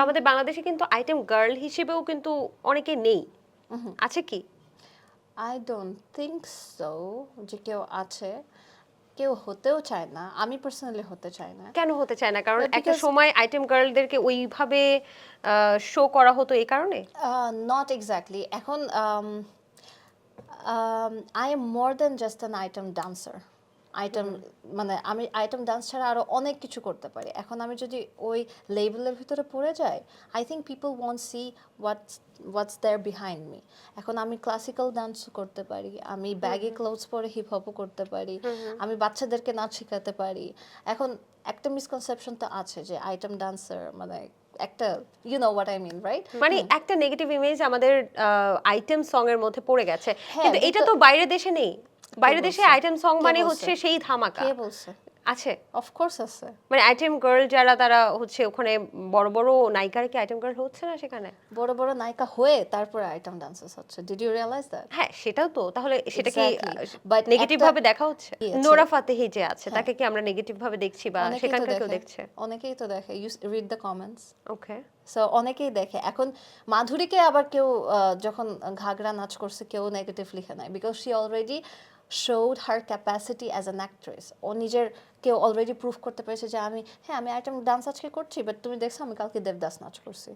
আমাদের বাংলাদেশে কিন্তু আইটেম গার্ল হিসেবেও কিন্তু অনেকে নেই, আছে কি? আই ডোন্ট থিংক সো যে কেউ আছে, কেউ হতেও চায় না, আমি পার্সোনালি হতে চাই না। কেন হতে চায় না? কারণ একটা Because সময় আইটেম গার্লদেরকে ওইভাবে শো করা হতো এই কারণে? নট এক্স্যাক্টলি এখন I am more than just an item dancer. Item মানে আমি আইটেম ডান্স ছাড়া আরো অনেক কিছু করতে পারি। এখন আমি যদি ওই লেবেলের ভিতরে পড়ে যাই, I think people want see what's there behind me. এখন আমি ক্লাসিক্যাল ডান্স করতে পারি, আমি ব্যাগি ক্লোথস পরে হিপ হপও করতে পারি, আমি বাচ্চাদেরকে নাচ শেখাতে পারি। এখন একটা মিসকনসেপশন তো আছে যে আইটেম ডান্সার মানে একটা, you know what I mean, right? মানে একটা নেগেটিভ ইমেজ আমাদের আইটেম সং এর মধ্যে পড়ে গেছে, হ্যাঁ, কিন্তু এটা তো বাইরের দেশে নেই। বাইরের দেশে বলছে? আইটেম সং কে মানে বলছে? হচ্ছে সেই ধামাকা। কে বলছে? আছে অফকোর্স আছে। মানে আইটেম গার্ল যারা তারা হচ্ছে ওখানে বড় বড় নায়িকারা কি আইটেম গার্ল হচ্ছে না সেখানে? বড় বড় নায়িকা হয়ে তারপরে আইটেম ডান্সেস হচ্ছে। Did you realise that? হ্যাঁ সেটাও তো, তাহলে সেটা কি Exactly. But নেগেটিভ একটা ভাবে দেখা হচ্ছে? কি আছে? নোরা ফাতেহি যে আছে হ্যাঁ। তাকে কি আমরা নেগেটিভ ভাবে দেখছি বা অনেকেই তো সেখানকার কেউ দেখে। দেখছে? অনেকেই তো দেখে। You read the comments. Okay. So অনেকেই দেখে। এখন মাধুরীকে আবার কেউ যখন ঘাগরা নাচ করছে কেউ নেগেটিভ লিখে নাই, because she already showed her capacity as an actress. ও নিজের কেউ অলরেডি প্রুফ করতে পেরেছে যে আমি, হ্যাঁ আমি আইটেম ডান্স আজকে করছি, বাট তুমি দেখছো আমি কালকে দেবদাস নাচ করছি।